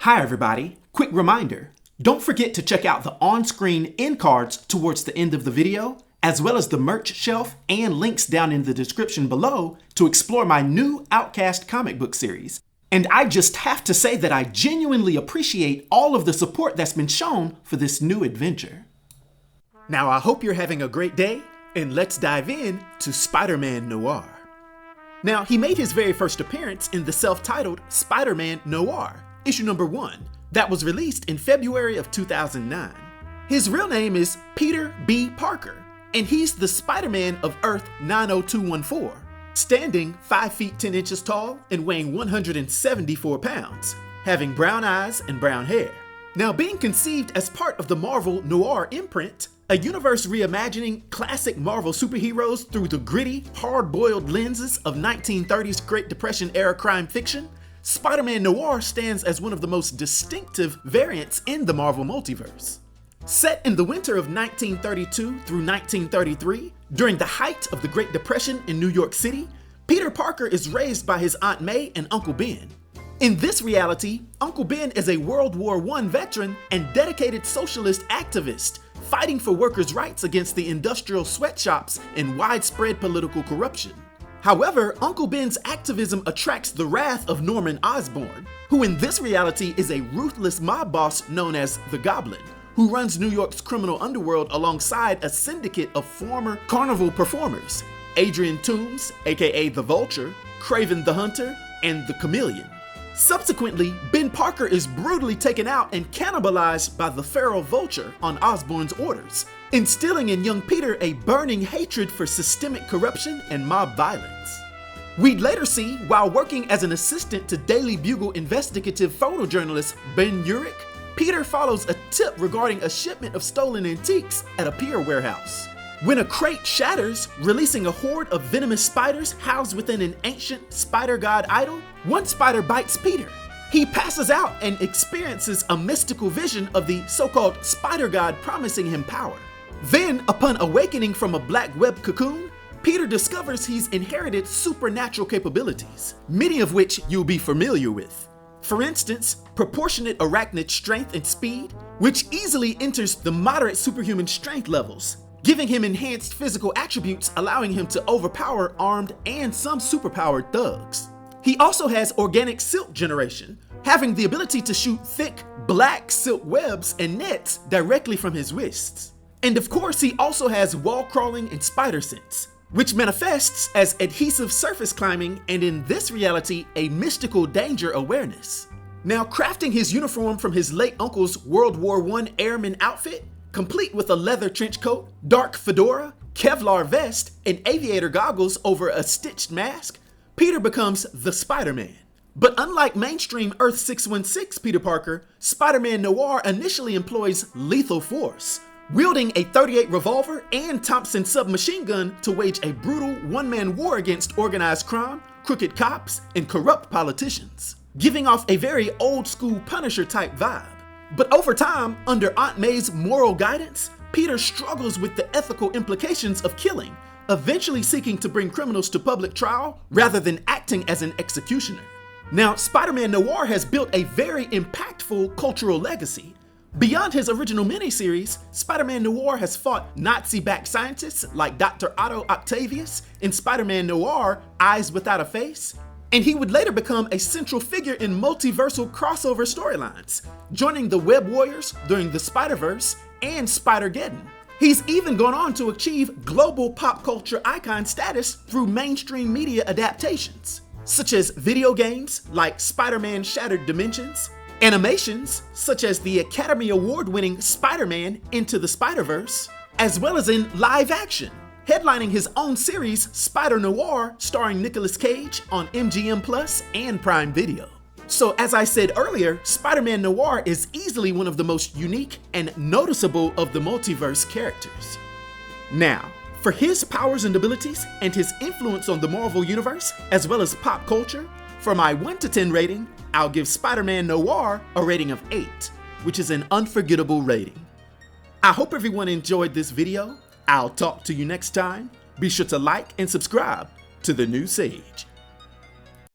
Hi everybody, quick reminder, don't forget to check out the on-screen end cards towards the end of the video, as well as the merch shelf and links down in the description below to explore my new Outcast comic book series. And I just have to say that I genuinely appreciate all of the support that's been shown for this new adventure. Now I hope you're having a great day, and let's dive in to Spider-Man Noir. Now, he made his very first appearance in the self-titled Spider-Man Noir, issue number 1, that was released in February of 2009. His real name is Peter B. Parker, and he's the Spider-Man of Earth 90214, standing 5 feet 10 inches tall and weighing 174 pounds, having brown eyes and brown hair. Now, being conceived as part of the Marvel Noir imprint, a universe reimagining classic Marvel superheroes through the gritty, hard-boiled lenses of 1930s Great Depression-era crime fiction, Spider-Man Noir stands as one of the most distinctive variants in the Marvel multiverse. Set in the winter of 1932 through 1933, during the height of the Great Depression in New York City, Peter Parker is raised by his Aunt May and Uncle Ben. In this reality, Uncle Ben is a World War I veteran and dedicated socialist activist, fighting for workers' rights against the industrial sweatshops and widespread political corruption. However, Uncle Ben's activism attracts the wrath of Norman Osborn, who in this reality is a ruthless mob boss known as the Goblin, who runs New York's criminal underworld alongside a syndicate of former carnival performers, Adrian Toombs, aka the Vulture, Kraven the Hunter, and the Chameleon. Subsequently, Ben Parker is brutally taken out and cannibalized by the feral Vulture on Osborn's orders, instilling in young Peter a burning hatred for systemic corruption and mob violence. We'd later see, while working as an assistant to Daily Bugle investigative photojournalist Ben Urich, Peter follows a tip regarding a shipment of stolen antiques at a pier warehouse. When a crate shatters, releasing a horde of venomous spiders housed within an ancient spider god idol, one spider bites Peter. He passes out and experiences a mystical vision of the so-called spider god promising him power. Then, upon awakening from a black web cocoon, Peter discovers he's inherited supernatural capabilities, many of which you'll be familiar with. For instance, proportionate arachnid strength and speed, which easily enters the moderate superhuman strength levels, giving him enhanced physical attributes allowing him to overpower armed and some superpowered thugs. He also has organic silk generation, having the ability to shoot thick, black silk webs and nets directly from his wrists. And of course, he also has wall crawling and spider sense, which manifests as adhesive surface climbing and in this reality, a mystical danger awareness. Now, crafting his uniform from his late uncle's World War I airman outfit, complete with a leather trench coat, dark fedora, Kevlar vest, and aviator goggles over a stitched mask, Peter becomes the Spider-Man. But unlike mainstream Earth 616 Peter Parker, Spider-Man Noir initially employs lethal force, wielding a .38 revolver and Thompson submachine gun to wage a brutal one-man war against organized crime, crooked cops, and corrupt politicians, giving off a very old-school Punisher-type vibe. But over time, under Aunt May's moral guidance, Peter struggles with the ethical implications of killing, eventually seeking to bring criminals to public trial rather than acting as an executioner. Now, Spider-Man Noir has built a very impactful cultural legacy. Beyond his original miniseries, Spider-Man Noir has fought Nazi-backed scientists like Dr. Otto Octavius in Spider-Man Noir: Eyes Without a Face, and he would later become a central figure in multiversal crossover storylines, joining the Web Warriors during the Spider-Verse and Spider-Geddon. He's even gone on to achieve global pop culture icon status through mainstream media adaptations, such as video games like Spider-Man Shattered Dimensions, animations such as the Academy Award-winning Spider-Man Into the Spider-Verse, as well as in live action, headlining his own series Spider-Noir starring Nicolas Cage on MGM Plus and Prime Video. So as I said earlier, Spider-Man Noir is easily one of the most unique and noticeable of the multiverse characters. Now, for his powers and abilities and his influence on the Marvel Universe, as well as pop culture, for my 1 to 10 rating, I'll give Spider-Man Noir a rating of 8, which is an unforgettable rating. I hope everyone enjoyed this video. I'll talk to you next time. Be sure to like and subscribe to The New Sage.